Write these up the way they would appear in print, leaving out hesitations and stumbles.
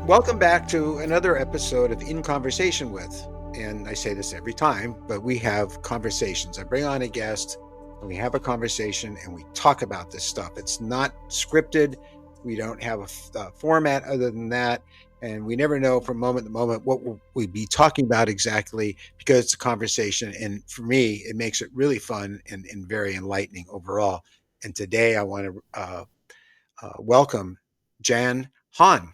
Welcome back to another episode of In Conversation With. And I say this every time, but we have conversations. I bring on a guest and we have a conversation and we talk about this stuff. It's not scripted. We don't have a format other than that. And we never know from moment to moment what we'll be talking about exactly because it's a conversation. And for me, it makes it really fun and very enlightening overall. And today I want to welcome Jan Hann.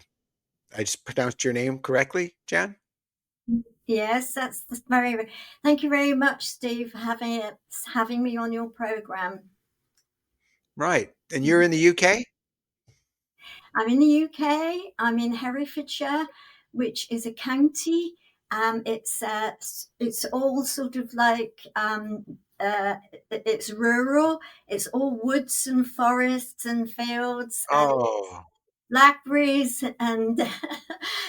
I just pronounced your name correctly, Jan? Yes, that's very. Thank you very much, Steve, for having me on your program. Right. And you're in the UK? I'm in the UK. I'm in Herefordshire, which is a county. It's all sort of like it's rural. It's all woods and forests and fields and Oh, blackberries and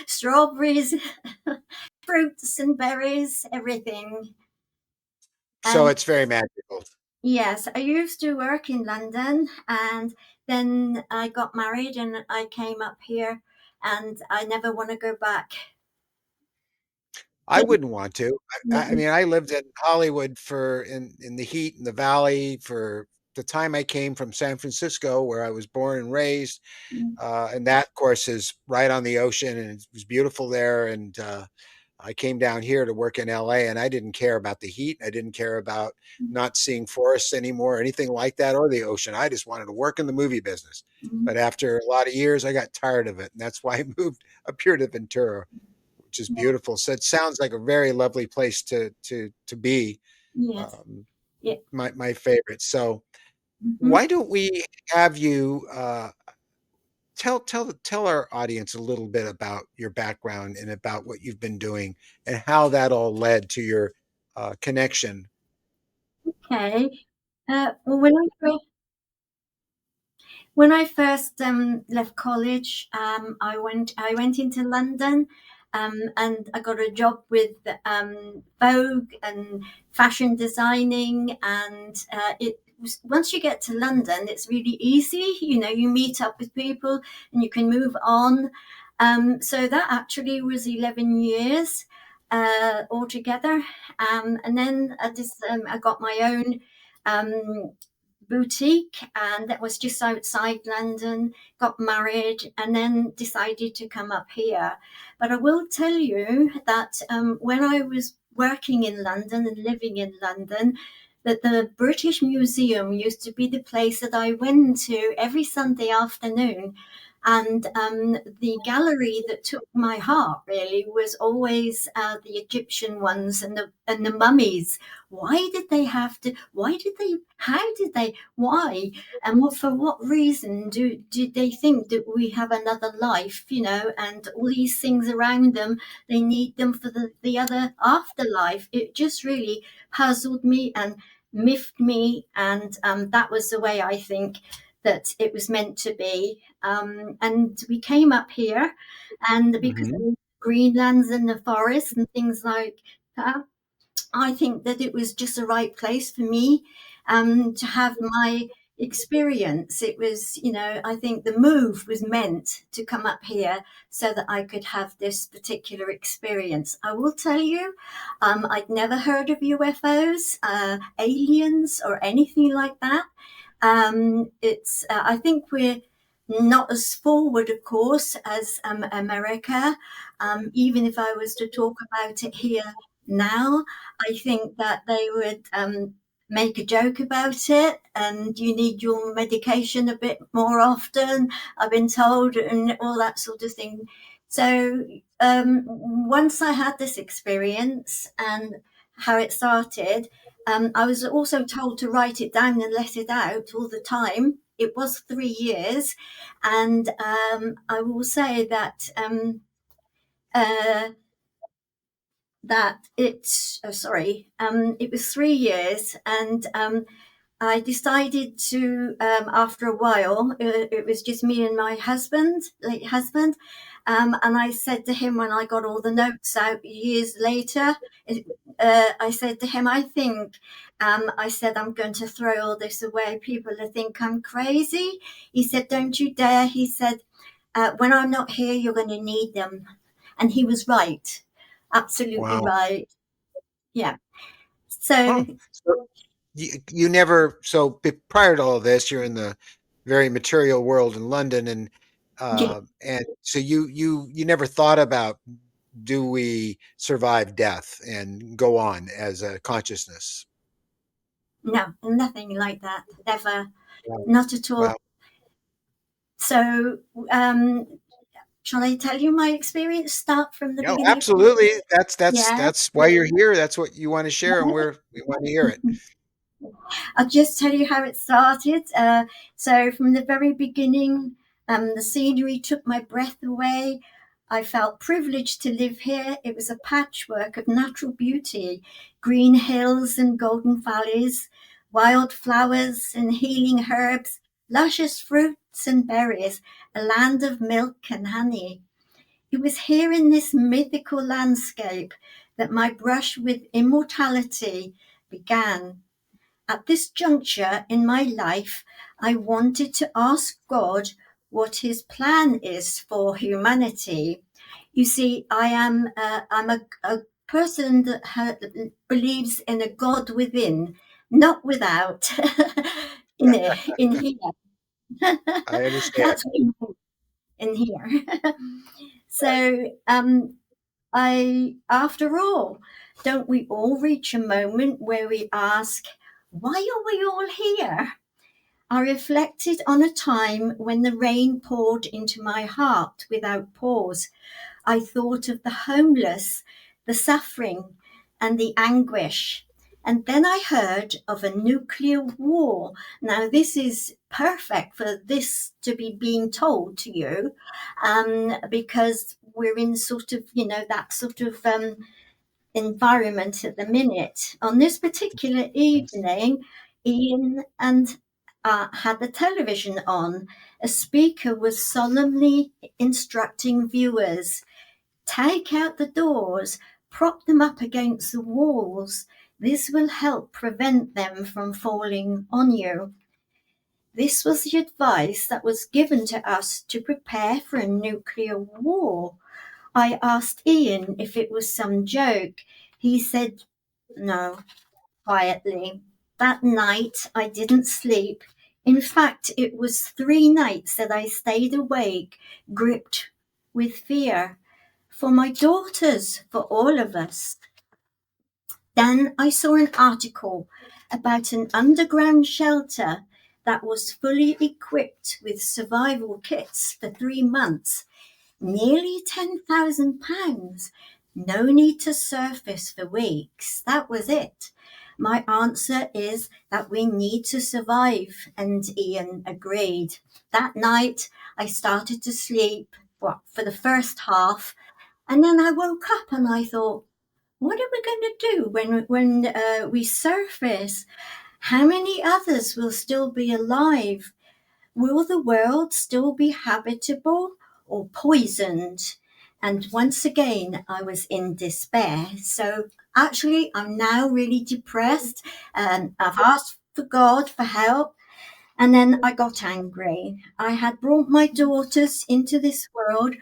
strawberries, fruits and berries, everything. so And it's very magical. yes, I used to work in London and then I got married and I came up here and I never want to go back. I wouldn't want to. I Mm, mean, I lived in Hollywood for in the heat in the valley for the time I came from San Francisco, where I was born and raised. mm, And that, of course, is right on the ocean, and it was beautiful there. And I came down here to work in LA, and I didn't care about the heat. I didn't care about not seeing forests anymore, or anything like that, or the ocean. I just wanted to work in the movie business. mm. But after a lot of years, I got tired of it, and that's why I moved up here to Ventura, which is beautiful. So it sounds like a very lovely place to be. Yes. Um, Yeah. my favorite. So Mhm. why don't we have you tell our audience a little bit about your background and about what you've been doing and how that all led to your connection. Okay. Well, when I first left college, I went into London, and I got a job with Vogue and fashion designing. And it was, once you get to London, it's really easy. You meet up with people and you can move on. So that actually was 11 years altogether. And then I got my own. Um, Boutique, and that was just outside London, got married, and then decided to come up here. But I will tell you that when I was working in London and living in London, that the British Museum used to be the place that I went to every Sunday afternoon. And the gallery that took my heart really was always the Egyptian ones and the mummies. Why did they have to? Why did they? How did they? Why? And for what reason did they think that we have another life? And all these things around them, they need them for the other afterlife. It just really puzzled me and miffed me, and that was the way I think that it was meant to be. And we came up here, and because of Mhm. the Greenlands and the forests and things like that, I think that it was just the right place for me to have my experience. It was, I think the move was meant to come up here so that I could have this particular experience. I will tell you, I'd never heard of UFOs, aliens, or anything like that. I think we're not as forward, of course, as America. Even if I was to talk about it here now, I think that they would make a joke about it, and you need your medication a bit more often, I've been told, and all that sort of thing. So once I had this experience and how it started, I was also told to write it down and let it out all the time. It was 3 years, and I will say that uh, it was 3 years, and I decided to, after a while, it was just me and my husband, late husband, and I said to him when I got all the notes out years later, I said to him, I said, I'm going to throw all this away. People will think I'm crazy. He said, don't you dare. He said, When I'm not here, you're going to need them. And he was right. Absolutely Wow. right. Yeah. So, Huh. So you never, so prior to all this, you're in the very material world in London, yeah, and so you never thought about, do we survive death and go on as a consciousness? no, nothing like that. Ever. Wow. Not at all. Wow. So, shall I tell you my experience? Start from the No, beginning? absolutely. That's Yeah. that's why you're here. That's what you want to share, and we want to hear it. I'll just tell you how it started. So, from the very beginning, the scenery took my breath away. I felt privileged to live here. It was a patchwork of natural beauty, green hills and golden valleys, wild flowers and healing herbs, luscious fruits and berries, a land of milk and honey. It was here in this mythical landscape that my brush with immortality began. At this juncture in my life, I wanted to ask God what His plan is for humanity. You see, I'm a person that believes in a God within, not without. In here, I understand. that's what I mean, in here. So, I, after all, don't we all reach a moment where we ask, why are we all here? I reflected on a time when the rain poured into my heart without pause. I thought of the homeless, the suffering, and the anguish. And then I heard of a nuclear war. Now, this is perfect for this to be being told to you, because we're in sort of, that sort of environment at the minute. On this particular evening, Ian and had the television on. A speaker was solemnly instructing viewers, take out the doors, prop them up against the walls. This will help prevent them from falling on you. This was the advice that was given to us to prepare for a nuclear war. I asked Ian if it was some joke. He said no, quietly. That night I didn't sleep. In fact, it was 3 nights that I stayed awake, gripped with fear. For my daughters, for all of us. Then I saw an article about an underground shelter that was fully equipped with survival kits for 3 months. Nearly £10,000. No need to surface for weeks. That was it. My answer is that we need to survive, and Ian agreed. That night, I started to sleep, for the first half, and then I woke up and I thought, what are we going to do when we surface? How many others will still be alive? Will the world still be habitable or poisoned? And once again, I was in despair. So actually, I'm now really depressed. And I've asked for God for help. And then I got angry. I had brought my daughters into this world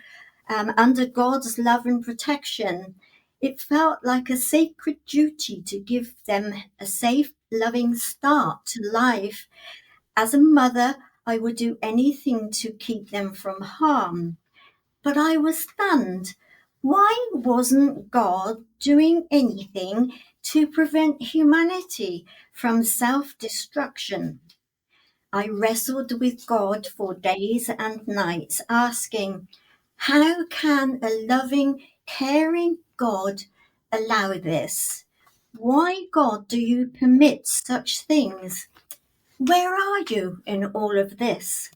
under God's love and protection. It felt like a sacred duty to give them a safe, loving start to life. As a mother, I would do anything to keep them from harm. But I was stunned. Why wasn't God doing anything to prevent humanity from self destruction? I wrestled with God for days and nights, asking, how can a loving, caring God allow this? Why, God, do you permit such things? Where are you in all of this?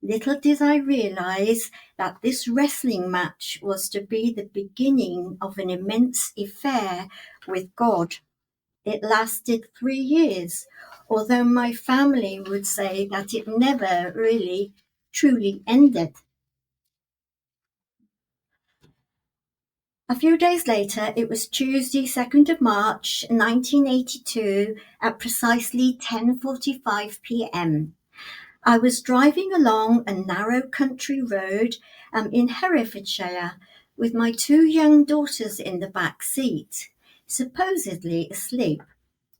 Little did I realize that this wrestling match was to be the beginning of an immense affair with God. It lasted 3 years, although my family would say that it never really truly ended. A few days later, it was Tuesday, 2nd of March, 1982, at precisely 10:45 p.m. I was driving along a narrow country road in Herefordshire with my two young daughters in the back seat, supposedly asleep.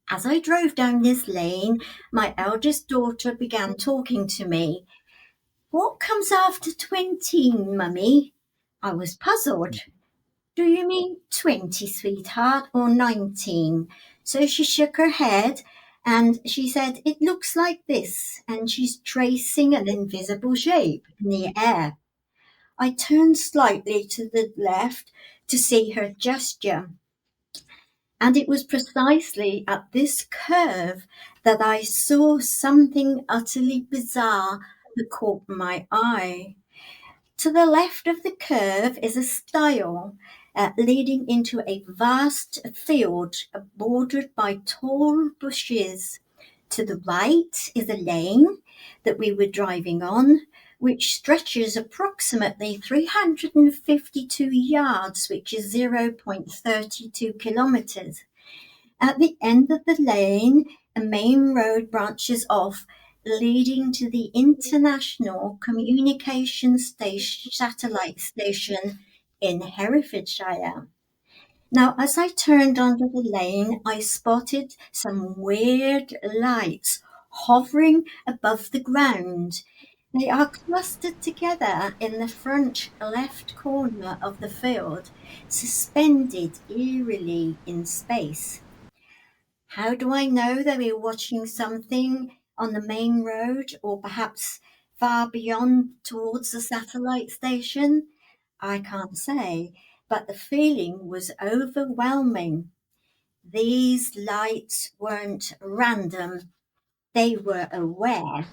As I drove down this lane, my eldest daughter began talking to me. What comes after 20, Mummy? I was puzzled. Do you mean 20, sweetheart, or 19? So she shook her head and she said, It looks like this. And she's tracing an invisible shape in the air. I turned slightly to the left to see her gesture. And it was precisely at this curve that I saw something utterly bizarre that caught my eye. To the left of the curve is a stile leading into a vast field bordered by tall bushes. To the right is a lane that we were driving on, which stretches approximately 352 yards, which is 0.32 kilometers. At the end of the lane, a main road branches off, leading to the International Communication Station, Satellite Station in Herefordshire. Now, as I turned onto the lane, I spotted some weird lights hovering above the ground. They are clustered together in the front left corner of the field, suspended eerily in space. How do I know that we're watching something on the main road or perhaps far beyond towards the satellite station? I can't say, but the feeling was overwhelming. These lights weren't random, they were aware.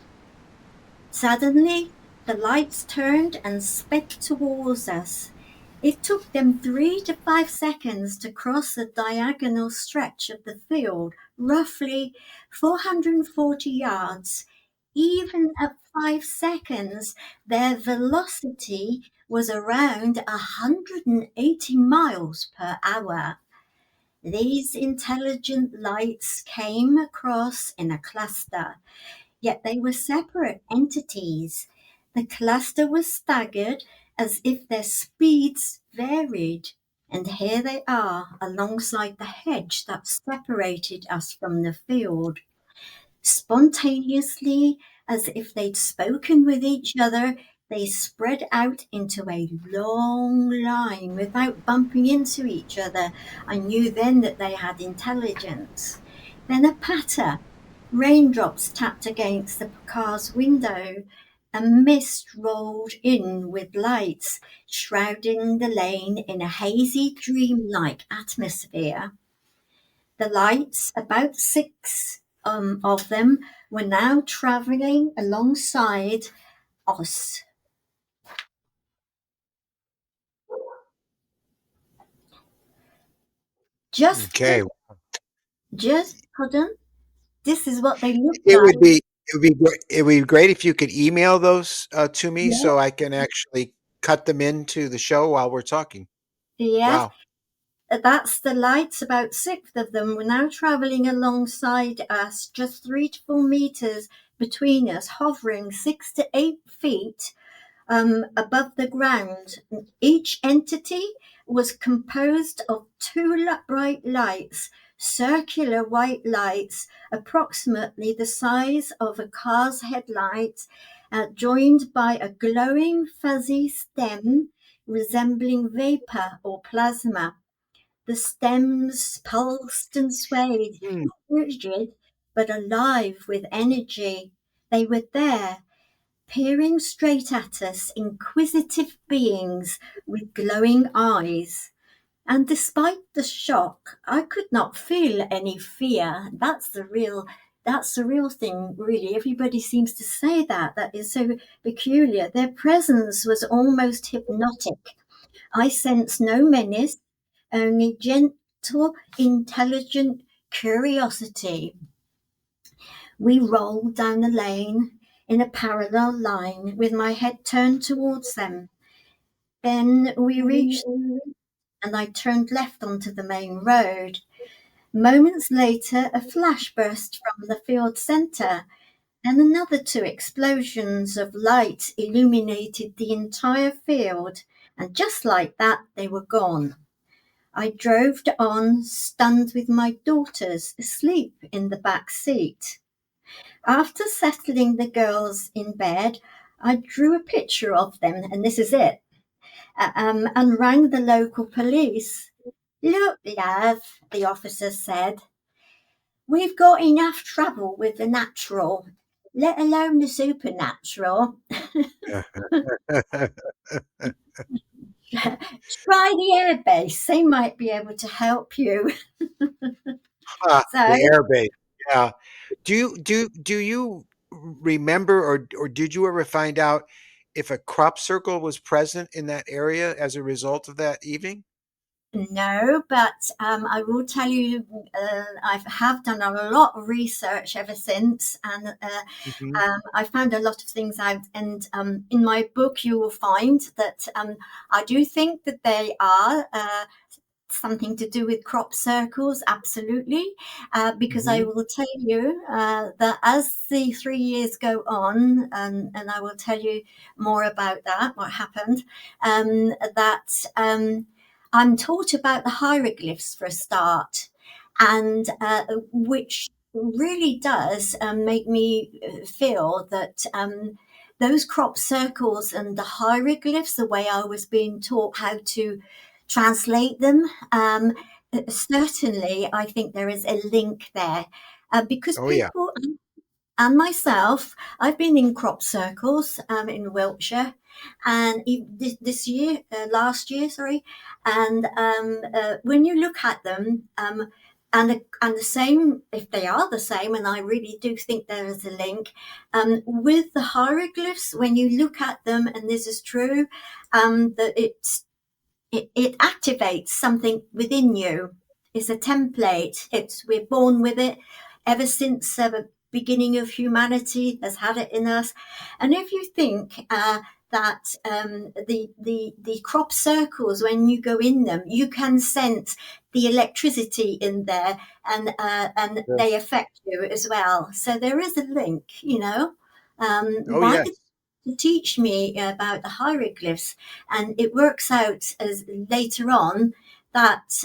Suddenly, the lights turned and sped towards us. It took them 3 to 5 seconds to cross the diagonal stretch of the field, roughly 440 yards. Even at 5 seconds, their velocity was around 180 miles per hour. These intelligent lights came across in a cluster, yet they were separate entities. The cluster was staggered as if their speeds varied. And here they are alongside the hedge that separated us from the field. Spontaneously, as if they'd spoken with each other, they spread out into a long line without bumping into each other. I knew then that they had intelligence. Then a patter. Raindrops tapped against the car's window. A mist rolled in with lights, shrouding the lane in a hazy, dreamlike atmosphere. The lights, about six of them, were now travelling alongside us. Just, Okay. just, pardon? This is what they look It would like. be it would be great if you could email those to me Yeah, so I can actually cut them into the show while we're talking. yes. Wow. That's the lights. About six of them were now travelling alongside us, just 3 to 4 meters between us, hovering 6 to 8 feet above the ground. Each entity was composed of two bright lights, circular white lights, approximately the size of a car's headlights, joined by a glowing fuzzy stem resembling vapor or plasma. The stems pulsed and swayed, Hmm. not rigid, but alive with energy. They were there, peering straight at us, inquisitive beings with glowing eyes. And despite the shock, I could not feel any fear. That's the real thing, really. Everybody seems to say that. That is so peculiar. Their presence was almost hypnotic. I sensed no menace, only gentle, intelligent curiosity. We rolled down the lane in a parallel line with my head turned towards them. Then we reached, and I turned left onto the main road. Moments later, a flash burst from the field centre. and another two explosions of light illuminated the entire field, and just like that, they were gone. I drove on, stunned with my daughters asleep in the back seat. After settling the girls in bed, I drew a picture of them, and this is it, and rang the local police. Look, love, the officer said, we've got enough trouble with the natural, let alone the supernatural. Try the airbase, they might be able to help you. The So, air base. Yeah. Do you remember, or did you ever find out if a crop circle was present in that area as a result of that evening? no, but I will tell you, I have done a lot of research ever since, and Hmm. I found a lot of things out. And in my book, you will find that I do think that they are something to do with crop circles, absolutely, because I Hmm. will tell you that as the 3 years go on, and I will tell you more about that, what happened, that I'm taught about the hieroglyphs for a start, and which really does make me feel that those crop circles and the hieroglyphs, the way I was being taught how to translate them, certainly I think there is a link there, because Oh yeah. people and myself, I've been in crop circles in Wiltshire, and this year, last year, sorry, and when you look at them, and the same, if they are the same, and I really do think there is a link with the hieroglyphs. When you look at them, and this is true, that it activates something within you. It's a template. We're born with it ever since the beginning of humanity has had it in us. And if you think that the crop circles, when you go in them, you can sense the electricity in there, and Yeah. they affect you as well. So there is a link, Oh why yes. did you teach me about the hieroglyphs? And it works out as later on that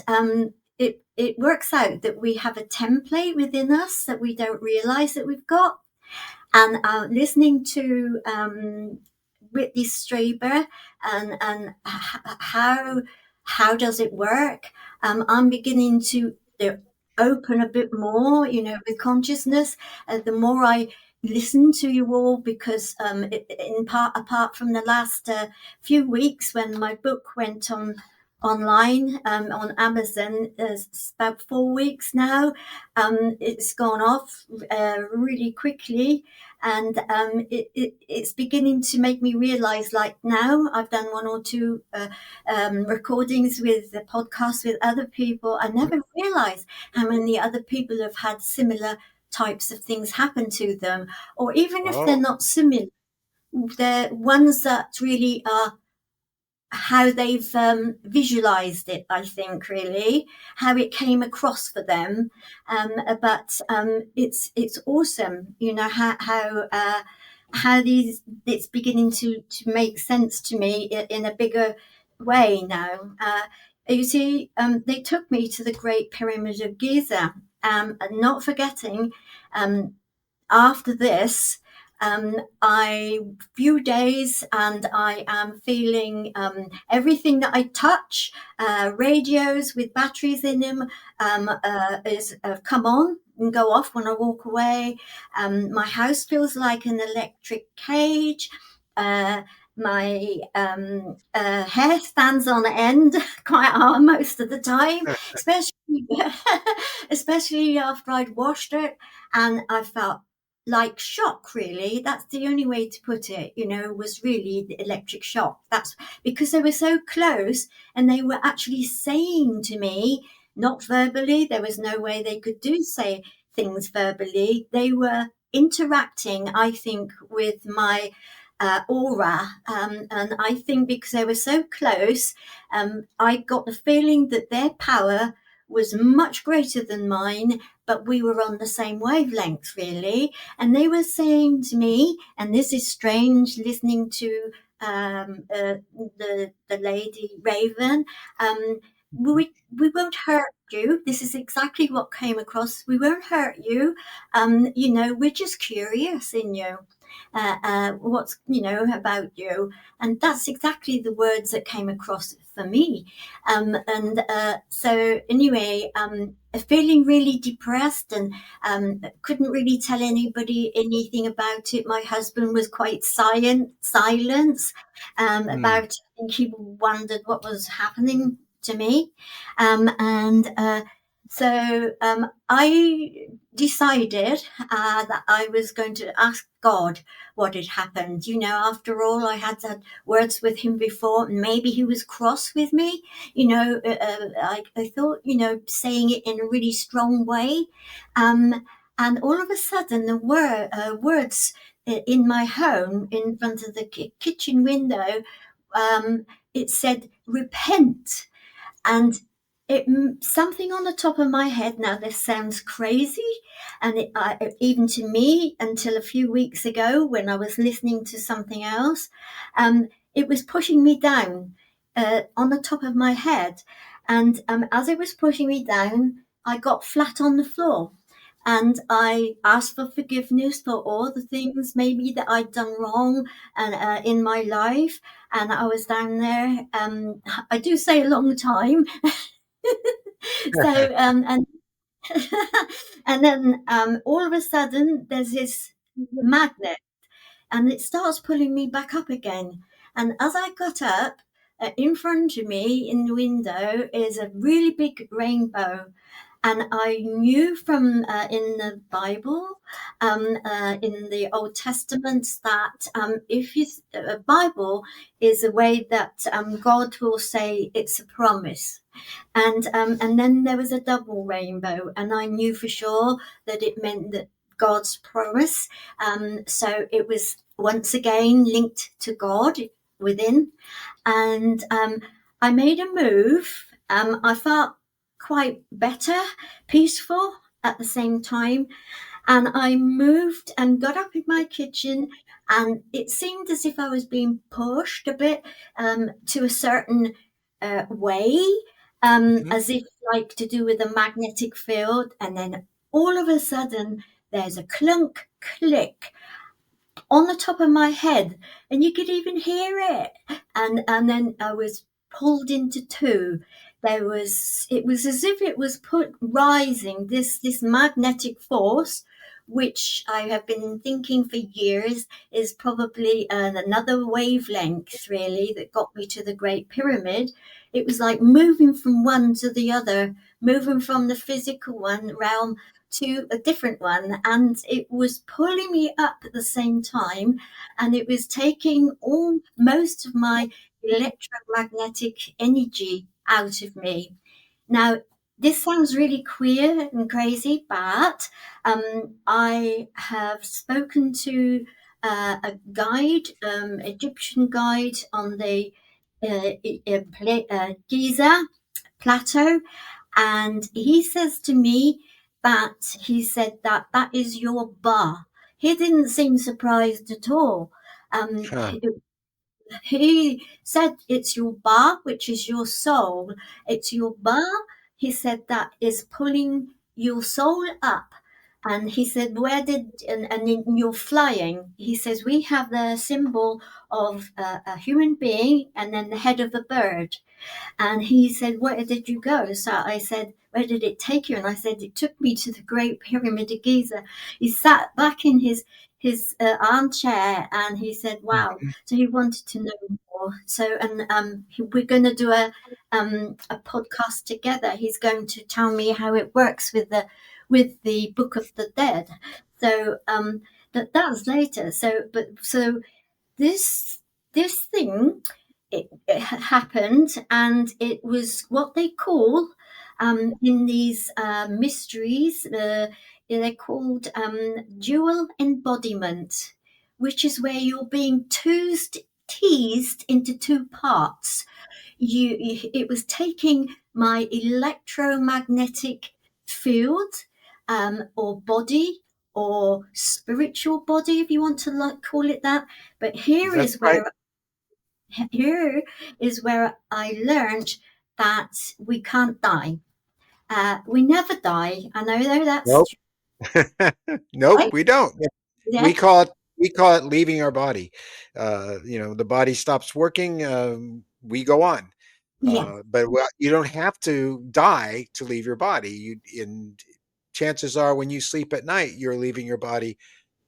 it works out that we have a template within us that we don't realize that we've got. And listening to Whitley Strieber, and how does it work, I'm beginning to open a bit more, with consciousness. The more I listen to you all, because in part, apart from the last few weeks when my book went on online on Amazon, it's about 4 weeks now. It's gone off really quickly, and it's beginning to make me realize, like, now I've done one or two recordings with the podcast with other people. I Mhm. never realized how many other people have had similar types of things happen to them, or even if they're Oh. not similar, they're ones that really are how they've visualized it, I think, really, how it came across for them. But it's awesome, how these it's beginning to make sense to me in a bigger way now. You see, they took me to the Great Pyramid of Giza, and not forgetting, um, after this, I few days, and I am feeling everything that I touch, radios with batteries in them, is come on and go off when I walk away. My house feels like an electric cage. Uh, my hair stands on end quite hard most of the time, especially especially after I'd washed it, and I felt like shock, really. That's the only way to put it, was really the electric shock. That's because they were so close, and they were actually saying to me, not verbally, there was no way they could do say things verbally. They were interacting, I think, with my aura. And I think because they were so close, I got the feeling that their power was much greater than mine, but we were on the same wavelength, really. And they were saying to me, and this is strange, listening to the lady Raven, we won't hurt you. This is exactly what came across. We won't hurt you. We're just curious in you. What's about you, and that's exactly the words that came across for me. And so anyway, feeling really depressed, and couldn't really tell anybody anything about it. My husband was quite silent Mm. about it. I think he wondered what was happening to me. And I decided that I was going to ask God what had happened. After all, I had words with him before, and maybe he was cross with me. I thought, saying it in a really strong way. And all of a sudden, the words in my home, in front of the kitchen window, it said, repent. And something on the top of my head. Now, this sounds crazy, and even to me, until a few weeks ago when I was listening to something else, it was pushing me down on the top of my head. And as it was pushing me down, I got flat on the floor. And I asked for forgiveness for all the things maybe that I'd done wrong and in my life. And I was down there. I do say a long time. So and and then all of a sudden there's this magnet, and it starts pulling me back up again. And as I got up, in front of me in the window is a really big rainbow. And I knew from in the Bible, in the Old Testament, that if you a Bible is a way that God will say it's a promise. And then there was a double rainbow, and I knew for sure that it meant that God's promise. So it was once again linked to God within. And I made a move. I felt quite better, peaceful at the same time. And I moved and got up in my kitchen, and it seemed as if I was being pushed a bit to a certain way, Mhm. as if like to do with a magnetic field. And then all of a sudden, there's a clunk, click on the top of my head, and you could even hear it. And then I was pulled into two. It was as if it was put rising, this magnetic force, which I have been thinking for years is probably another wavelength, really, that got me to the Great Pyramid. It was like moving from one to the other, moving from the physical one realm to a different one, and it was pulling me up at the same time, and it was taking all most of my electromagnetic energy out of me. Now, this sounds really queer and crazy, but I have spoken to a guide, Egyptian guide on the Giza plateau, and he says to me that he said that that is your bar. He didn't seem surprised at all. Huh. He said it's your bar, which is your soul. It's your bar, he said, that is pulling your soul up. And he said, and in you're flying. He says, we have the symbol of a human being and then the head of a bird. And he said, where did you go? So I said, where did it take you? And I said, it took me to the Great Pyramid of Giza. He sat back in his armchair, and he said, wow. Mhm. So he wanted to know more. So, and we're going to do a podcast together. He's going to tell me how it works with the Book of the Dead. So that was later. So this this thing, it happened, and it was what they call in these mysteries, they're called dual embodiment, which is where you're being teased into two parts. it was taking my electromagnetic field, or body, or spiritual body, if you want to like call it that. But That's right. here is where I learned that we can't die. We never die. I know that's Nope. Nope, right. we don't. Yeah, We call it leaving our body. The body stops working, we go on. yeah. But you don't have to die to leave your body. And chances are, when you sleep at night, you're leaving your body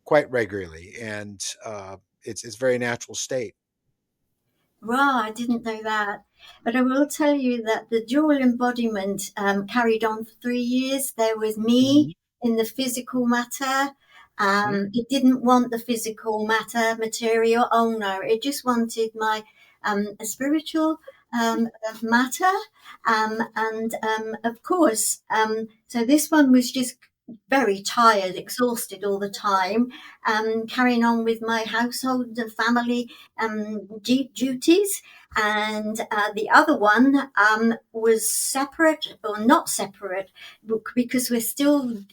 quite regularly, and it's a very natural state. Right, I didn't know that. But I will tell you that the dual embodiment carried on for 3 years. There was Mhm. me in the physical matter. Mhm. It didn't want the physical matter material. Oh no, it just wanted my spiritual matter. And of course, so this one was just very tired, exhausted all the time, carrying on with my household and family duties. And the other one was separate, or not separate, because we're still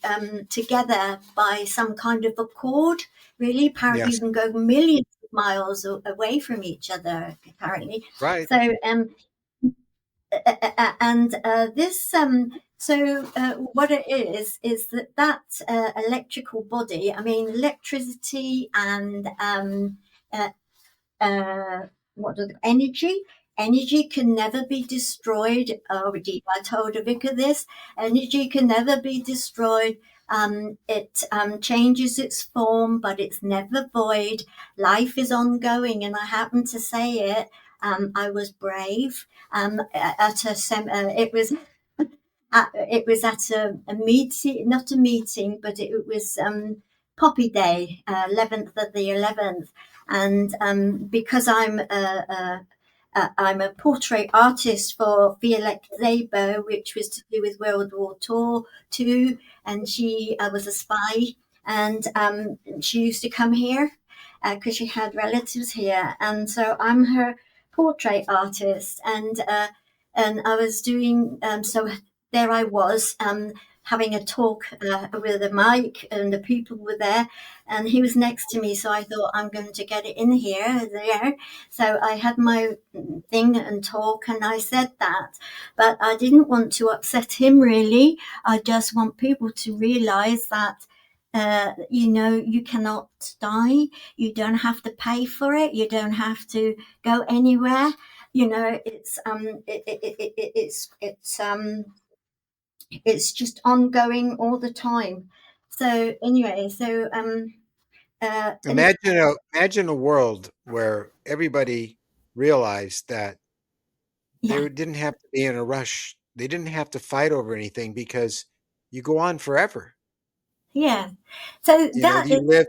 together by some kind of accord. Really, apparently, you Yes, can go millions of miles away from each other. Apparently, right. so and this so what it is that electrical body. I mean, electricity and uh, uh, energy can never be destroyed. Oh, I told Vicar this. Energy can never be destroyed. It changes its form, but it's never void. Life is ongoing, and I happen to say it. I was brave. At a it was at a meeting, not a meeting, but it was Poppy Day, 11th of the 11th. And because I'm a portrait artist for Violette Zabo, which was to do with World War II, and she was a spy, and she used to come here because she had relatives here, and so I'm her portrait artist, and I was doing so. There I was having a talk with a mic, and the people were there, and he was next to me. So I thought, I'm going to get it in here, there. So I had my thing and talk, and I said that, but I didn't want to upset him really. I just want people to realize that. You cannot die. You don't have to pay for it. You don't have to go anywhere. It's just ongoing all the time. So anyway, and Imagine a world where everybody realized that yeah, they didn't have to be in a rush. They didn't have to fight over anything because you go on forever. yeah. So You know, that is,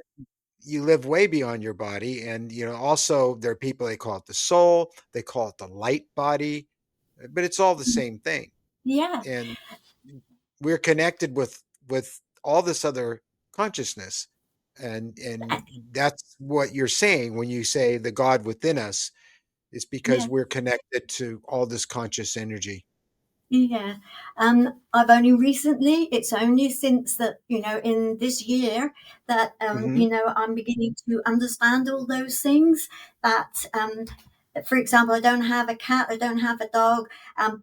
you live way beyond your body, and also there are people, they call it the soul, they call it the light body, but it's all the same thing. yeah, And we're connected with all this other consciousness, and that's what you're saying when you say the God within us. Is because yeah, we're connected to all this conscious energy. yeah. I've only recently, it's only since that, in this year that, Hmm. I'm beginning to understand all those things that, for example, I don't have a cat, I don't have a dog,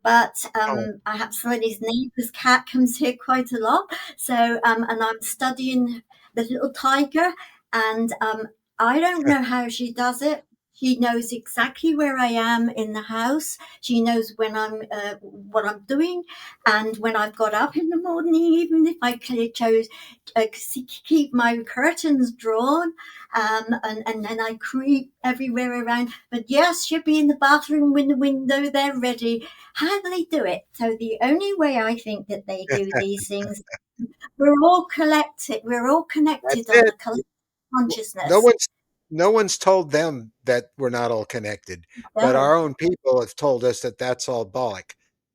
but Oh. I have somebody's neighbour's cat comes here quite a lot. So, and I'm studying the little tiger, and I don't know how she does it. She knows exactly where I am in the house. She knows when I'm what I'm doing, and when I've got up in the morning, even if I chose keep my curtains drawn, and then I creep everywhere around. But yes, she'll be in the bathroom with the window there ready. How do they do it? So the only way I think that they do these things, we're all collected. We're all connected That's on it. a collective No consciousness. one's no one's told them that we're not all connected, but No, our own people have told us that that's all bollock.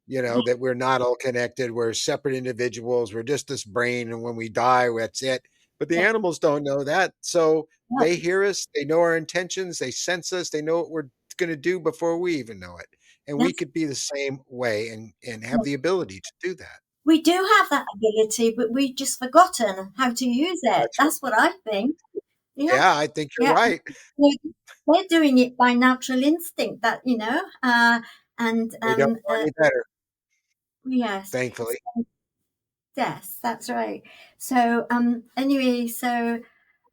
That we're not all connected. We're separate individuals. We're just this brain, and when we die, that's it. But the yeah, animals don't know that, so no, they hear us. They know our intentions. They sense us. They know what we're going to do before we even know it. and we Yes, could be the same way and have yes. the ability to do that. We do have that ability, but we've just forgotten how to use it. That's right. That's what I think. Yeah, Yeah, I think you're yeah. right. They- They're doing it by natural instinct. That and We don't know any better, yes, thankfully. yes, that's right. So anyway, so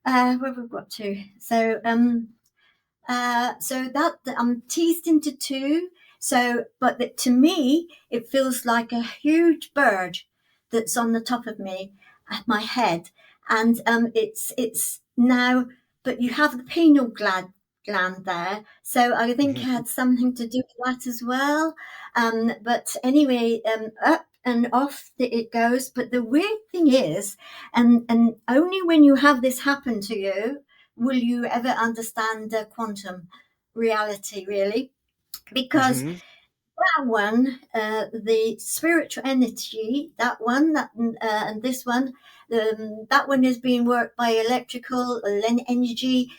where we got to? So that I'm teased into two. So, but to me, it feels like a huge bird that's on the top of me, at my head, and it's now. But you have the pineal gland there, so I think it Mhm. had something to do with that as well. But anyway, up and off it goes. But the weird thing is, and only when you have this happen to you will you ever understand quantum reality, really? Because Mhm. that one, the spiritual energy, that one, and this one, that one is being worked by electrical energy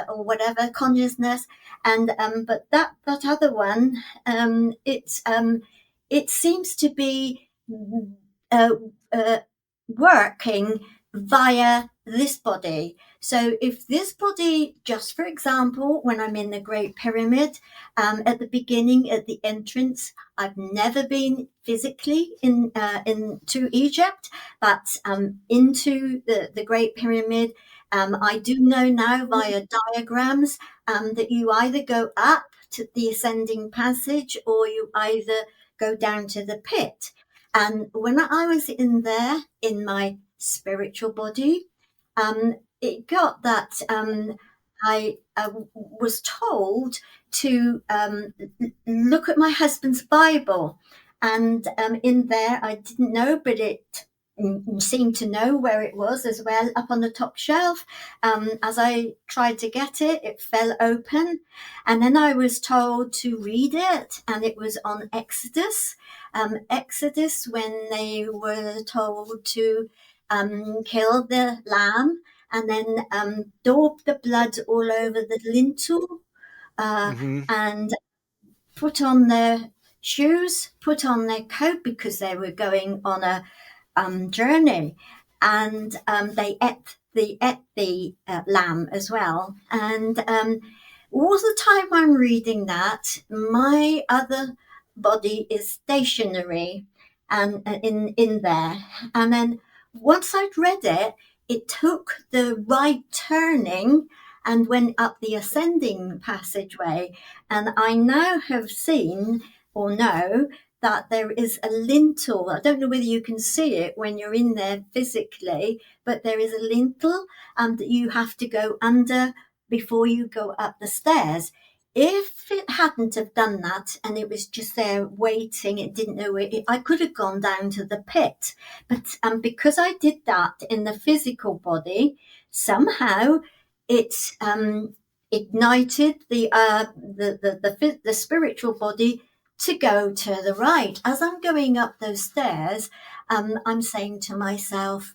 or whatever consciousness, and but that other one, it seems to be uh, uh, working via this body. So if this body, just for example, when I'm in the Great Pyramid, at the beginning, at the entrance, I've never been physically into Egypt, but into the Great Pyramid. I do know now via diagrams that you either go up to the ascending passage or you either go down to the pit. And when I was in there in my spiritual body, it got that I was told to look at my husband's Bible. And in there, I didn't know, but it seemed to know where it was as well, up on the top shelf. As I tried to get it, it fell open. And then I was told to read it, and it was on Exodus. Exodus, when they were told to kill the lamb and then daub the blood all over the lintel uh, Mhm. and put on their shoes, put on their coat because they were going on a journey, and they ate the lamb as well. And all the time I'm reading that, my other body is stationary and in there. And then once I'd read it, it took the right turning and went up the ascending passageway. And I now have seen or know that there is a lintel. I don't know whether you can see it when you're in there physically, but there is a lintel that you have to go under before you go up the stairs. If it hadn't have done that and it was just there waiting, it didn't know it, I could have gone down to the pit. But because I did that in the physical body, somehow it ignited the spiritual body to go to the right. As I'm going up those stairs, I'm saying to myself,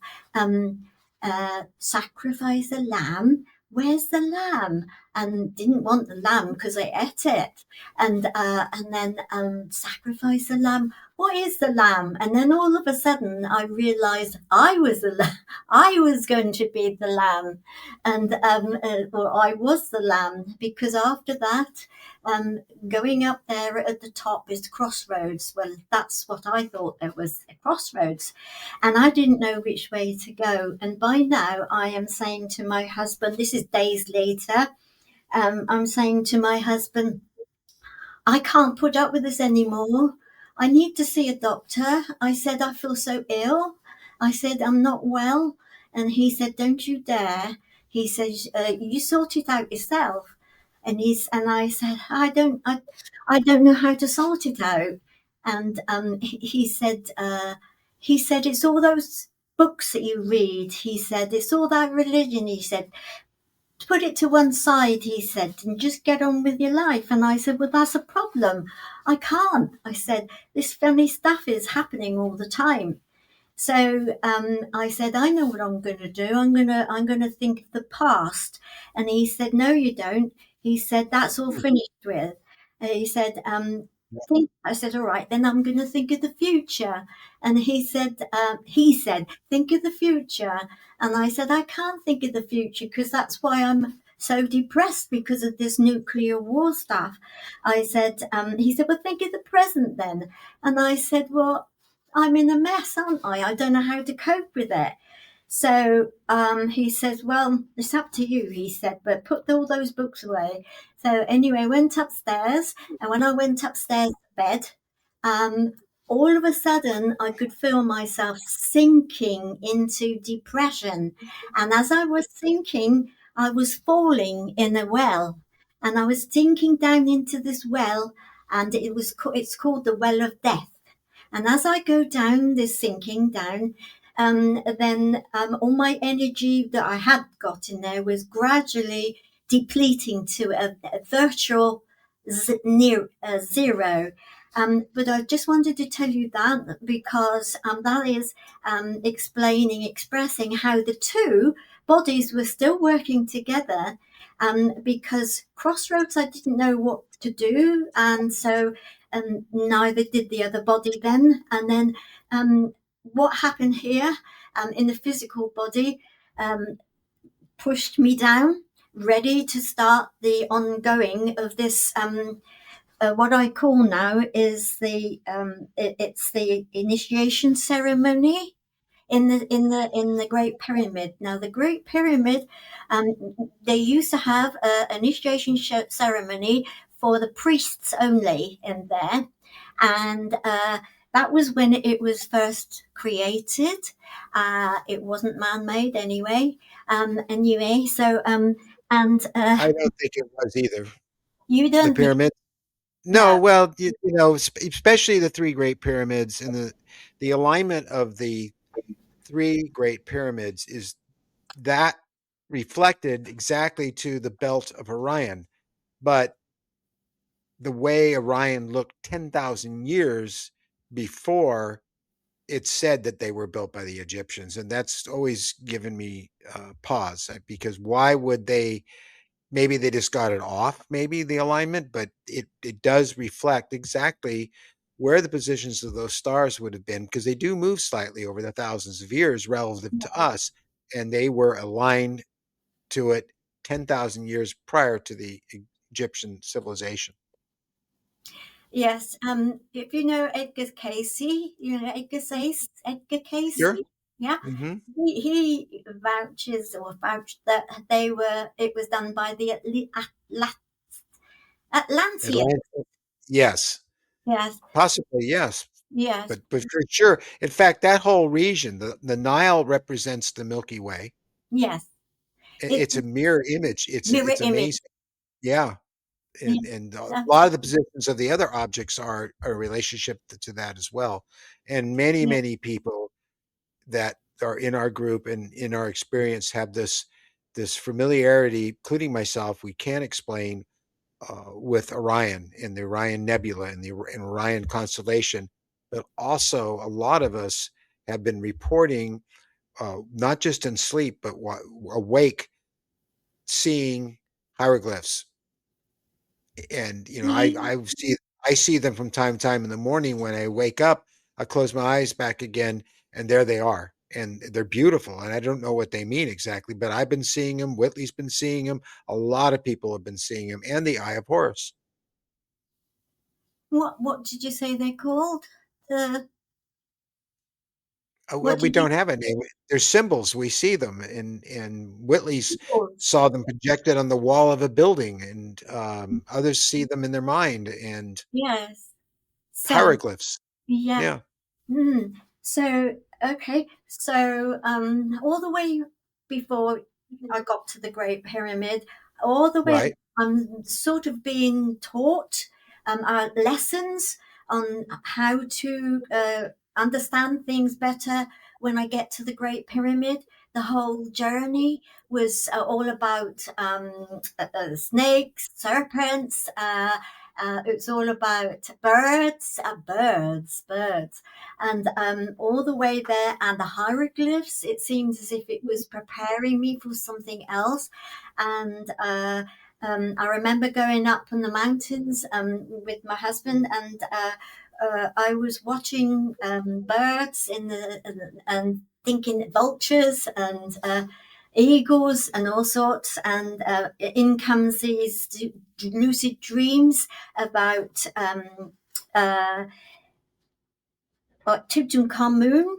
sacrifice a lamb. Where's the lamb? And didn't want the lamb because I ate it. And then sacrifice a lamb. What is the lamb? And then all of a sudden I realised I was I was going to be the lamb, and or I was the lamb because after that, going up there at the top is crossroads. Well, that's what I thought there was a crossroads, and I didn't know which way to go. And by now, I am saying to my husband, this is days later, I'm saying to my husband, I can't put up with this anymore. I need to see a doctor. I said, I feel so ill. I said, I'm not well. And he said, don't you dare. He says, you sort it out yourself. And I said, I don't know how to sort it out. And he said, it's all those books that you read. He said, it's all that religion. He said, put it to one side, he said, and just get on with your life. And I said, well, that's a problem. I can't. I said, this funny stuff is happening all the time. So I said, I know what I'm going to do. I'm going to think of the past. And he said, no, you don't. He said, that's all finished with. He said, I said, all right, then I'm going to think of the future. And he said, think of the future. And I said, I can't think of the future because that's why I'm so depressed because of this nuclear war stuff. He said, well, think of the present then. And I said, well, I'm in a mess, aren't I? I don't know how to cope with it. So he says, well, it's up to you, he said, but put all those books away. So anyway, I went upstairs, and when I went upstairs to bed, um, all of a sudden I could feel myself sinking into depression. And as I was sinking, I was falling in a well, and I was sinking down into this well, and it's called the Well of Death. And as I go down this sinking down, then all my energy that I had got in there was gradually depleting to a virtual near zero. But I just wanted to tell you that because that is expressing how the two bodies were still working together. Because crossroads, I didn't know what to do, and so neither did the other body then. And then what happened here in the physical body um, pushed me down, ready to start the ongoing of this. What I call now is it's the initiation ceremony in the Great Pyramid. Now, the Great Pyramid, they used to have an initiation ceremony for the priests only in there, and that was when it was first created. It wasn't man-made anyway. Anyway, so and I don't think it was either. you The don't think pyramid? No, no? well, especially the three great pyramids and the alignment of the three great pyramids is that reflected exactly to the belt of Orion. But the way Orion looked 10,000 years before, it's said that they were built by the Egyptians. And that's always given me pause because why would they? Maybe they just got it off, maybe the alignment, but it does reflect exactly where the positions of those stars would have been because they do move slightly over the thousands of years relative to us, and they were aligned to it 10,000 years prior to the Egyptian civilization. Yes, if you know Edgar Casey, Edgar Sure. Casey, yeah, Hmm. he vouched that it was done by the Atlanteans. Atlanta. Yes, Yes, possibly yes, yes, but for sure. In fact, that whole region, the Nile represents the Milky Way. yes. It's It's a mirror image. mirror It's image. amazing. Yeah, Yes, and a that's lot of the positions of the other objects are a relationship to that as well. And many, yeah. many people that are in our group and in our experience have this familiarity, including myself. We can't explain with Orion and the Orion Nebula and the and Orion constellation, but also a lot of us have been reporting, not just in sleep but awake, seeing hieroglyphs. And I see them from time to time in the morning when I wake up. I close my eyes back again, and there they are, and they're beautiful. And I don't know what they mean exactly, but I've been seeing them. Whitley's been seeing them. A lot of people have been seeing them, and the Eye of Horus. What did you say they're called? The Well, what we did you don't have a name. They're symbols. We see them, and Whitley's call? saw them projected on the wall of a building, and others see them in their mind and Yes. So hieroglyphs. yeah. Yeah, Mm. So, okay. So, all the way before I got to the Great Pyramid, all the way, right. I'm sort of being taught lessons on how to understand things better when I get to the Great Pyramid. The whole journey was all about snakes, serpents. It's all about birds, and all the way there, and the hieroglyphs. It seems as if it was preparing me for something else, and I remember going up in the mountains with my husband, and I was watching birds and thinking vultures and eagles and all sorts. And in comes these lucid dreams about Tutankhamun.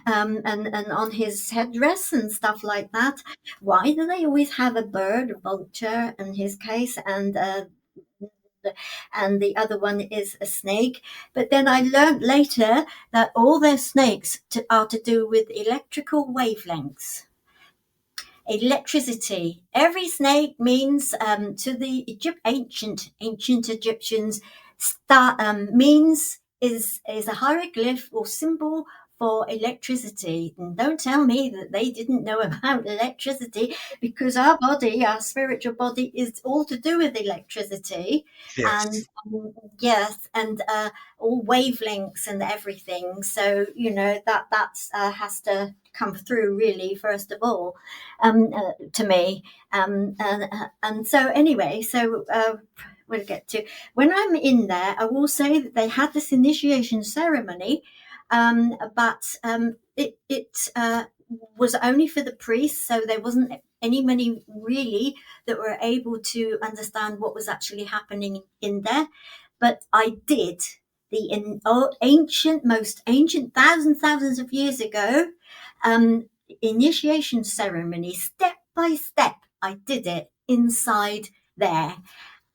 And on his headdress and stuff like that. Why do they always have a bird, a vulture in his case, and the other one is a snake? But then I learned later that all their snakes are to do with electrical wavelengths. Electricity. Every snake means to the ancient Egyptians means is a hieroglyph or symbol for electricity. And don't tell me that they didn't know about electricity, because our body, our spiritual body, is all to do with electricity. And Yes. yes, and all wavelengths and everything. So that has to come through really first of all, to me. And so anyway, we'll get to when I'm in there. I will say that they had this initiation ceremony, but it was only for the priests, so there wasn't anybody really that were able to understand what was actually happening in there. But I did most ancient, thousands of years ago, initiation ceremony, step by step. I did it inside there,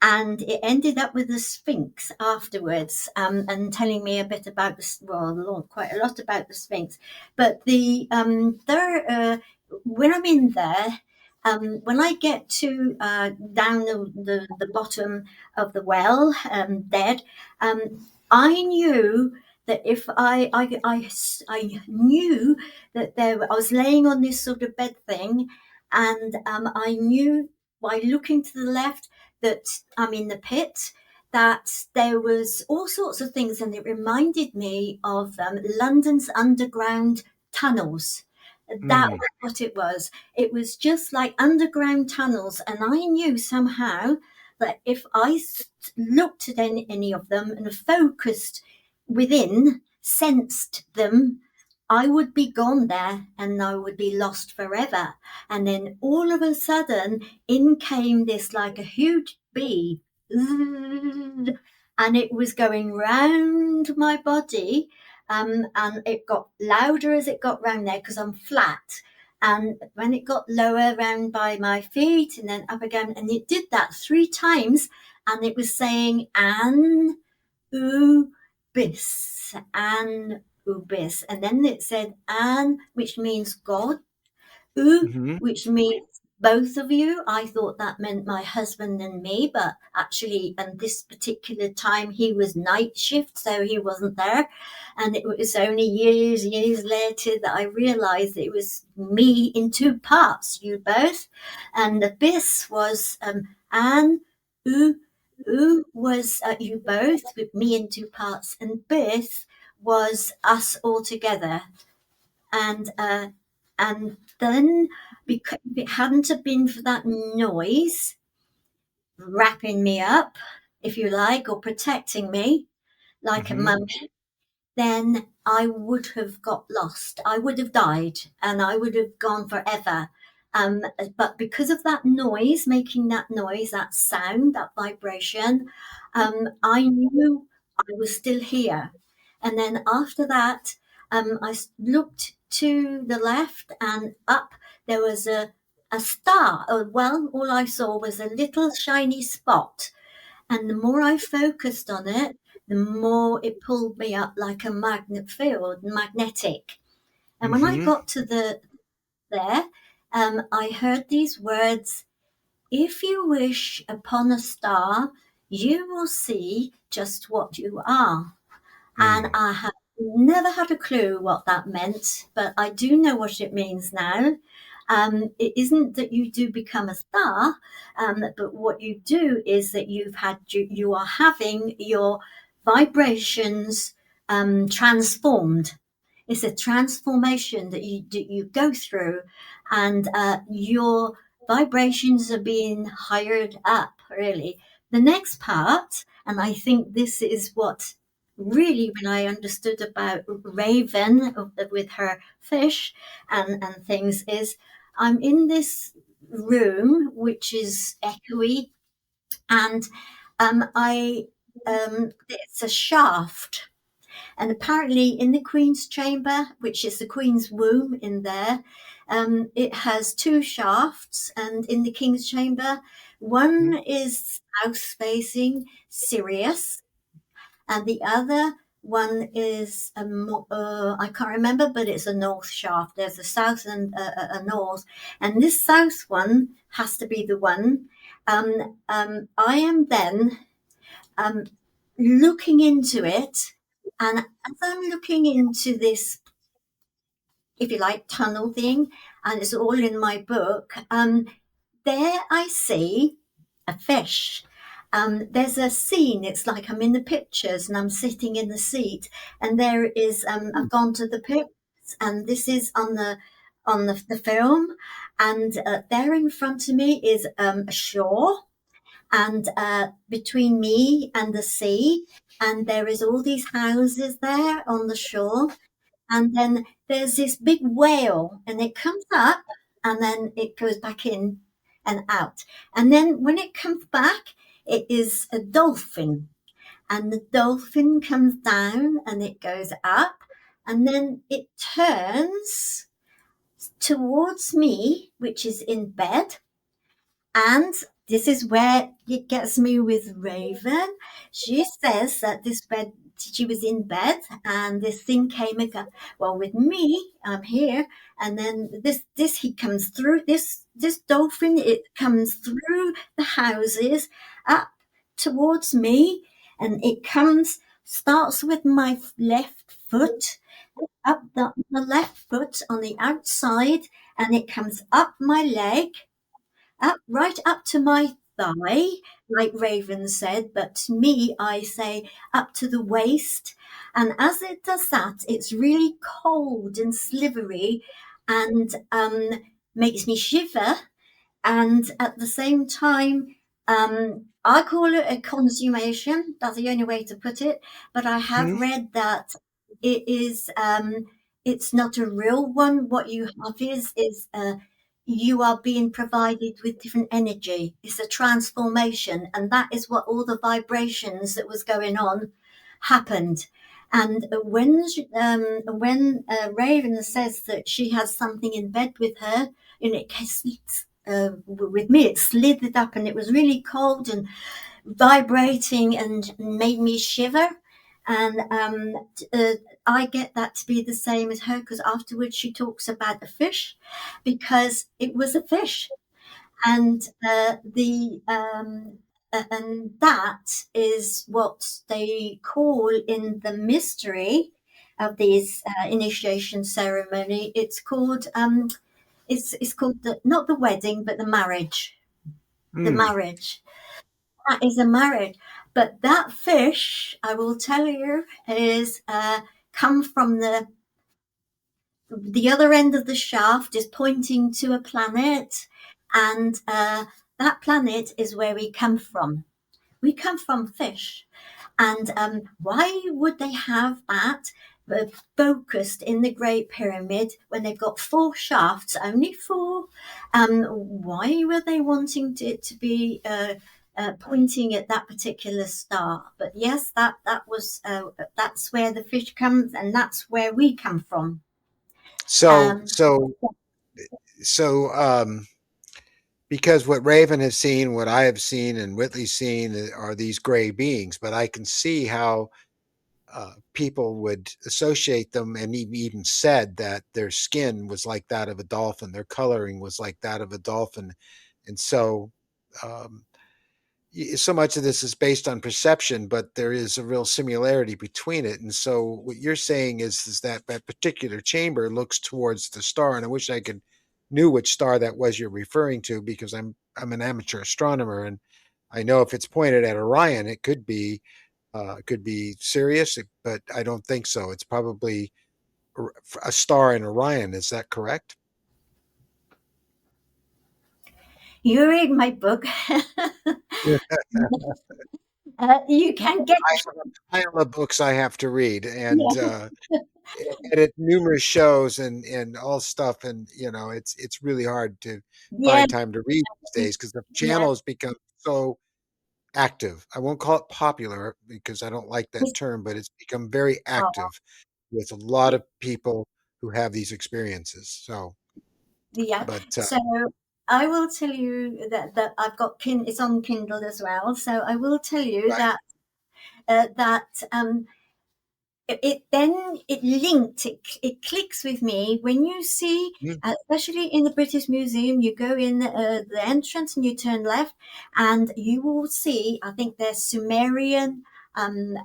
and it ended up with the Sphinx afterwards, and telling me a bit about quite a lot about the Sphinx. But when I'm in there, when I get to down the bottom of the well, dead, I knew that if I knew that I was laying on this sort of bed thing, and I knew by looking to the left that I'm in the pit, that there was all sorts of things, and it reminded me of London's underground tunnels. That Mm. was what it was. It was just like underground tunnels, and I knew somehow that if I looked at any of them and focused within, sensed them, I would be gone there and I would be lost forever. And then all of a sudden, in came this like a huge bee, and it was going round my body. And it got louder as it got round there because I'm flat. And when it got lower round by my feet and then up again, and it did that 3 times, and it was saying An Ubis, An Ubis. And then it said An, which means God, U, Hmm. which means both of you. I thought that meant my husband and me, but actually, and this particular time, he was night shift, so he wasn't there. And it was only years later that I realized it was me in 2 parts, you both. And the bis was Anne, U, U was you both, with me in 2 parts, and bis was us all together. And then, because if it hadn't have been for that noise wrapping me up, if you like, or protecting me like a Hmm. mummy, then I would have got lost. I would have died and I would have gone forever. But because of that noise, making that noise, that sound, that vibration, I knew I was still here. And then after that, I looked to the left and up. There was a star. Well, all I saw was a little shiny spot, and the more I focused on it, the more it pulled me up like a magnet field, magnetic. And when I Hmm. got to there, I heard these words: "If you wish upon a star, you will see just what you are." And Mm. I have never had a clue what that meant, but I do know what it means now. It isn't that you do become a star, but what you do is that you are having your vibrations transformed. It's a transformation that you go through, and your vibrations are being hired up, really. The next part, and I think this is what really, when I understood about Raven with her fish and things, is I'm in this room which is echoey, and I it's a shaft, and apparently, in the Queen's chamber, which is the Queen's womb in there, it has two shafts. And in the King's chamber, one Mhm. is south facing, Sirius, and the other one is I can't remember, but it's a north shaft. There's a south and a north, and this south one has to be the one. I am then um, looking into it. And as I'm looking into this, if you like, tunnel thing, and it's all in my book, there I see a fish. There's a scene, it's like I'm in the pictures and I'm sitting in the seat, and there is, I've gone to the pics, and this is on the film, and there in front of me is a shore, and between me and the sea, and there is all these houses there on the shore, and then there's this big whale, and it comes up and then it goes back in and out, and then when it comes back it is a dolphin, and the dolphin comes down and it goes up, and then it turns towards me, which is in bed. And this is where it gets me with Raven. She says that this bed, she was in bed, and this thing came again. Well, with me, I'm here, and then this he comes through. This dolphin, it comes through the houses up towards me, and it comes, starts with my left foot, up the left foot on the outside, and it comes up my leg, up right up to my thigh, like Raven said, but to me, I say up to the waist. And as it does that, it's really cold and slivery, and makes me shiver. And at the same time, I call it a consummation. That's the only way to put it. But I have Mhm. read that it is, it's not a real one. What you have is you are being provided with different energy. It's a transformation, and that is what all the vibrations that was going on happened. And when Raven says that she has something in bed with her, and it with me, it slithered up, and it was really cold and vibrating and made me shiver. And I get that to be the same as her, because afterwards she talks about the fish, because it was a fish, and and that is what they call in the mystery of these initiation ceremony. It's called the, not the wedding, but the marriage. The Mm. marriage. That is a marriage. But that fish, I will tell you, is come from the other end of the shaft, is pointing to a planet, and that planet is where we come from. We come from fish. And why would they have that focused in the Great Pyramid when they've got four shafts, only four? Why were they wanting it to be pointing at that particular star? But yes, that was that's where the fish comes, and that's where we come from. So, Um, so, so, because what Raven has seen, what I have seen, and Whitley's seen are these gray beings, but I can see how people would associate them, and even said that their skin was like that of a dolphin, their coloring was like that of a dolphin, and so um, so much of this is based on perception, but there is a real similarity between it. And so what you're saying is that that particular chamber looks towards the star, and I wish I could knew which star that was you're referring to, because I'm an amateur astronomer, and I know if it's pointed at Orion, it could be Sirius, but I don't think so. It's probably a star in Orion. Is that correct? You read my book. Yeah. You can get, I have a pile of books I have to read and yeah, edit numerous shows and all stuff, and it's really hard to yeah, find time to read these days because the yeah. channel has become so active. I won't call it popular because I don't like that term, but it's become very Oh, active with a lot of people who have these experiences. So, yeah. but So I will tell you that I've got it's on Kindle as well. So I will tell you right. that it clicks with me when you see, Mhm, especially in the British Museum, you go in the entrance and you turn left, and you will see, I think there's Sumerian, and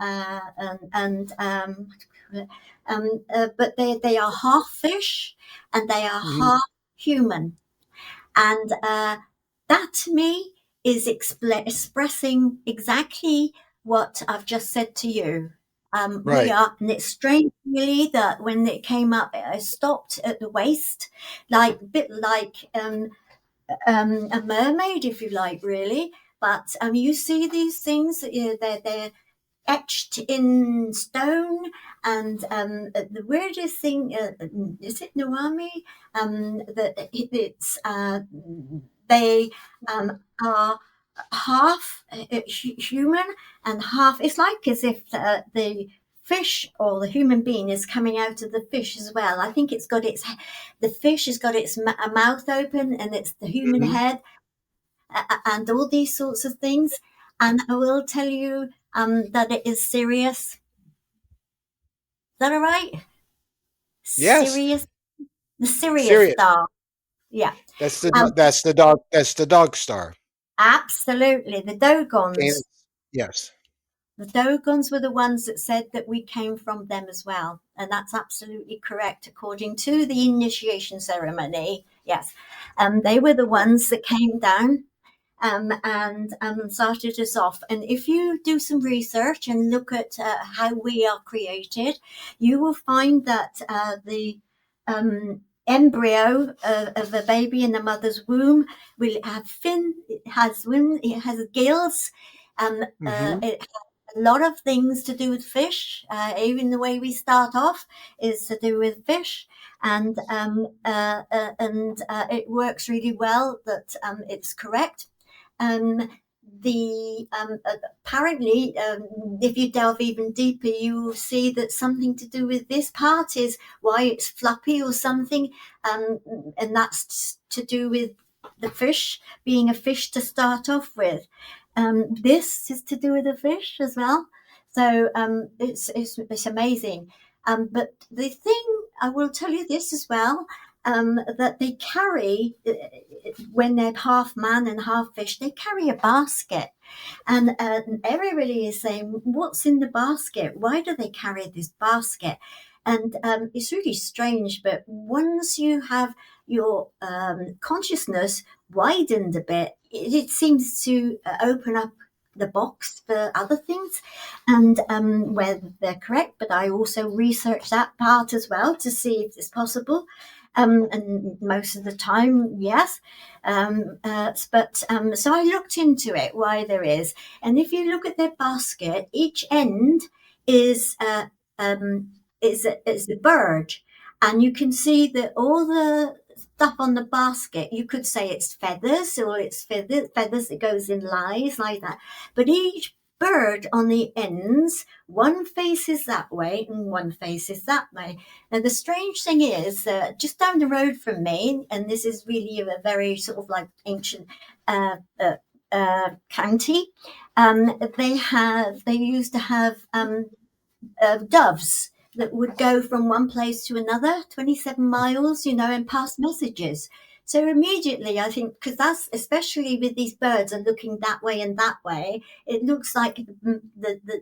but they are half fish and they are mhm, half human, and that to me is expressing exactly what I've just said to you. We right. are, and it's strange really that when it came up, it stopped at the waist, like a bit like a mermaid, if you like, really. But you see these things, they're etched in stone, and the weirdest thing, is it Nuami? That it's they are half human and half. It's like as if the fish or the human being is coming out of the fish as well. I think the fish has got its mouth open, and it's the human Mhm. head, and all these sorts of things. And I will tell you that it is serious. Is that all right? Yes, Sirius, the Sirius serious. star. Yeah, um, That's the dog star. absolutely. The Dogons. Canis. Yes. The Dogons were the ones that said that we came from them as well, and that's absolutely correct according to the initiation ceremony. Yes, they were the ones that came down and started us off. And if you do some research and look at how we are created, you will find that the embryo of a baby in the mother's womb will have it has gills, Hmm. it has a lot of things to do with fish. Even the way we start off is to do with fish, and it works really well. That it's correct. Um, the Apparently, if you delve even deeper, you will see that something to do with this part is why it's floppy or something, um, and that's to do with the fish being a fish to start off with. This is to do with the fish as well, so it's amazing. But the thing I will tell you this as well, that they carry, when they're half man and half fish, they carry a basket. And everybody is saying, what's in the basket? Why do they carry this basket? And it's really strange, but once you have your consciousness widened a bit, it seems to open up the box for other things, and whether they're correct. But I also researched that part as well to see if it's possible. And most of the time, yes. But so I looked into it, why there is. And if you look at their basket, each end is um, is a bird, and you can see that all the stuff on the basket. You could say it's feathers, or it's feathers that goes in lines like that. But each bird on the ends, one faces that way and one faces that way. Now the strange thing is, just down the road from me, and this is really a very sort of like ancient uh, uh, county. They used to have doves that would go from one place to another, 27 miles, and pass messages. So immediately, I think, because that's especially with these birds are looking that way and that way, it looks like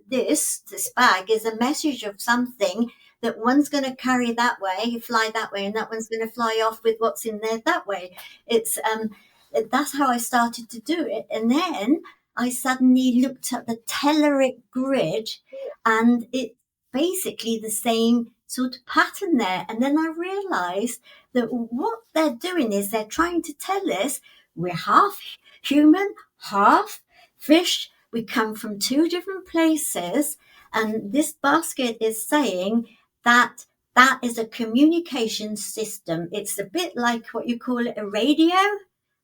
this bag is a message of something that one's going to carry that way, fly that way, and that one's going to fly off with what's in there that way. It's That's how I started to do it, and then I suddenly looked at the telluric grid, and it basically the same sort of pattern there. And then I realized that what they're doing is they're trying to tell us we're half human, half fish. We come from two different places. And this basket is saying that that is a communication system. It's a bit like what you call a radio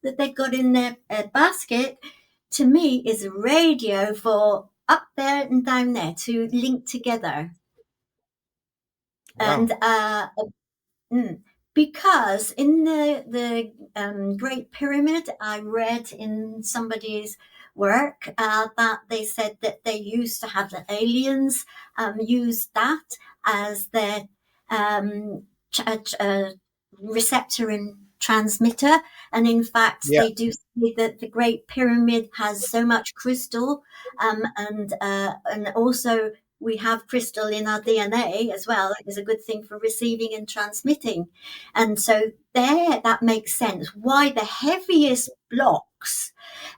that they've got in their basket. To me, is a radio for up there and down there to link together. Wow. And Mm. Because in the Great Pyramid, I read in somebody's work that they said that they used to have the aliens use that as their um, receptor and transmitter, and in fact, Yeah. they do say that the Great Pyramid has so much crystal, and also we have crystal in our DNA as well. It is a good thing for receiving and transmitting. And so there, that makes sense. Why the heaviest blocks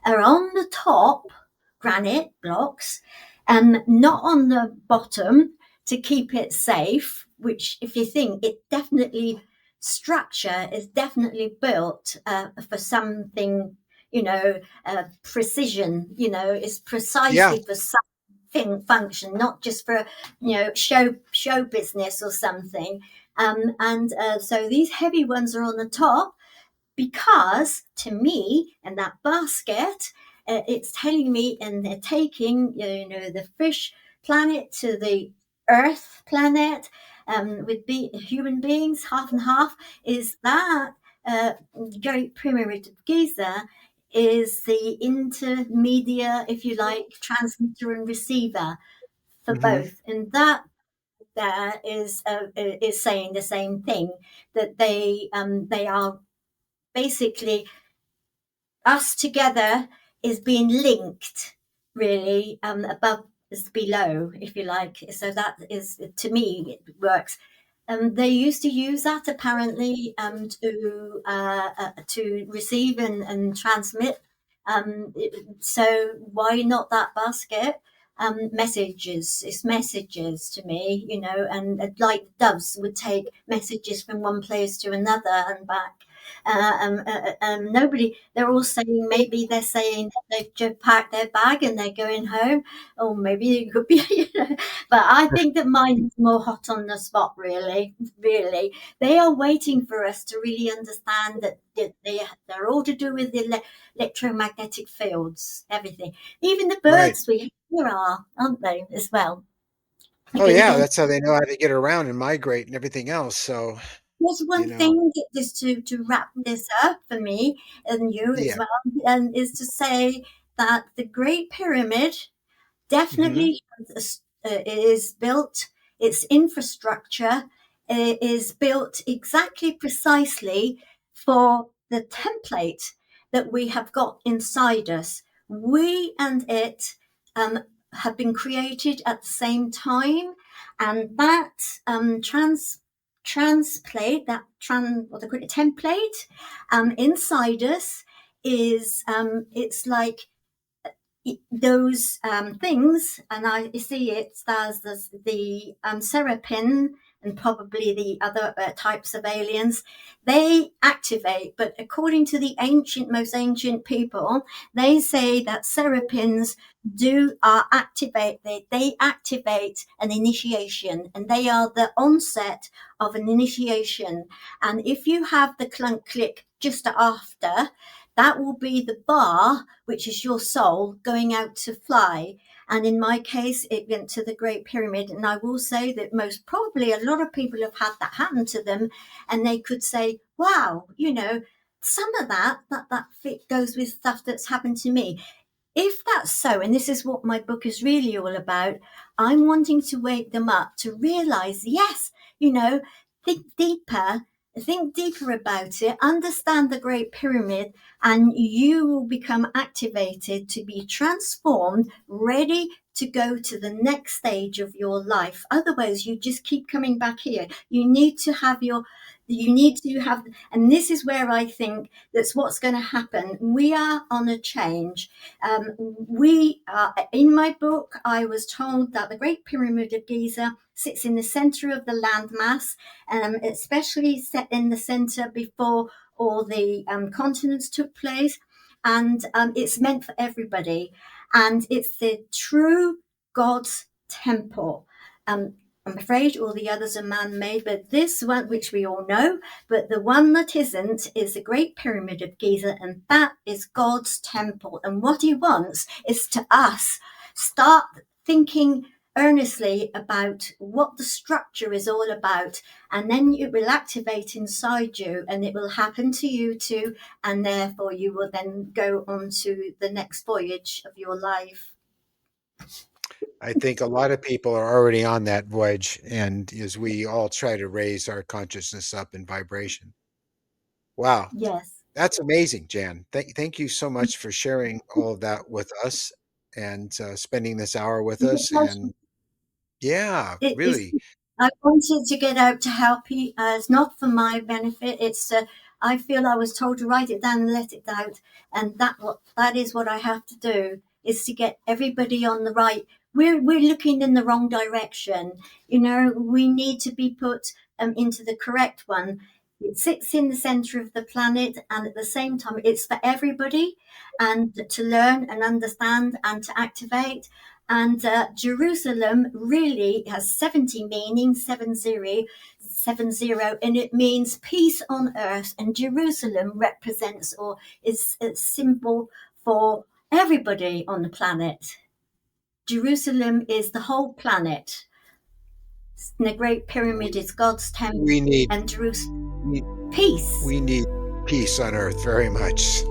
are on the top, granite blocks, and not on the bottom to keep it safe, which if you think it definitely structure is definitely built for something, precision, it's Yeah. precisely for function, not just for show business or something. And so these heavy ones are on the top because, to me, in that basket, it's telling me, and they're taking the fish planet to the Earth planet with human beings, half and half. Is that uh, Great Pyramid of Giza? Is the intermedia, if you like, transmitter and receiver for Hmm. both, and that there is saying the same thing, that they are basically us together is being linked really, above is below, if you like. So that is, to me, it works. They used to use that apparently to receive and transmit. So why not that basket? Messages. It's messages to me, and like doves would take messages from one place to another and back. Nobody. They're all saying, maybe they're saying that they've just packed their bag and they're going home, or maybe it could be, But I think that mine is more hot on the spot, really. Really. They are waiting for us to really understand that they're all to do with the electromagnetic fields, everything. Even the Right. birds we hear are, aren't they, as well? Oh, Because yeah. there's That's how they know how to get around and migrate and everything else. So, there's you one know, thing just to wrap this up for me and you as yeah. well, and is to say that the Great Pyramid Hmm. definitely is built, its infrastructure is built exactly precisely for the template that we have got inside us. We and it have been created at the same time, and that transplate, that what they call it, template inside us is it's like those things, and I see it as the Serapin and probably the other types of aliens, they activate. But according to the most ancient people, they say that Serapins activate. They activate an initiation, and they are the onset of an initiation. And if you have the clunk click just after, that will be the bar, which is your soul going out to fly. And in my case, it went to the Great Pyramid. And I will say that most probably a lot of people have had that happen to them, and they could say, wow, some of that fit goes with stuff that's happened to me. If that's so, and this is what my book is really all about, I'm wanting to wake them up to realize, yes, you know, think deeper, think deeper about it, understand the Great Pyramid, and you will become activated to be transformed, ready to go to the next stage of your life. Otherwise, you just keep coming back here. You need to have, and this is where I think that's what's going to happen. We are on a change. We in my book, I was told that the Great Pyramid of Giza sits in the center of the landmass, especially set in the center before all the continents took place, and it's meant for everybody, and it's the true God's temple. I'm afraid all the others are man-made, but this one, which we all know, but the one that isn't, is the Great Pyramid of Giza, and that is God's temple. And what he wants is to us start thinking earnestly about what the structure is all about, and then it will activate inside you, and it will happen to you too, and therefore you will then go on to the next voyage of your life. I think a lot of people are already on that voyage, and as we all try to raise our consciousness up in vibration. Wow, Yes. that's amazing, Jan. Thank you so much for sharing all of that with us and spending this hour with us. And yeah, It is. really, I wanted to get out to help you. It's not for my benefit. It's. I feel I was told to write it down and let it out, and that is what I have to do. Is to get everybody on the right. We're looking in the wrong direction. You know, we need to be put into the correct one. It sits in the center of the planet, and at the same time, it's for everybody, and to learn and understand and to activate. And Jerusalem really has 70 meanings, 70, and it means peace on earth. And Jerusalem represents or is a symbol for everybody on the planet. Jerusalem is the whole planet. And the Great Pyramid is God's temple, we need and Jerusalem, we, peace, we need peace on earth very much.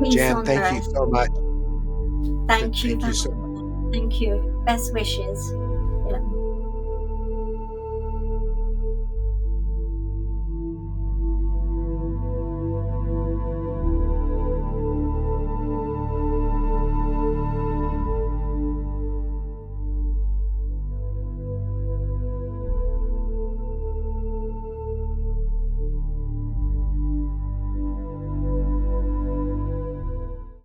peace Jan, on thank you earth. so much. Thank you. Thank you so much. Thank you. Best wishes.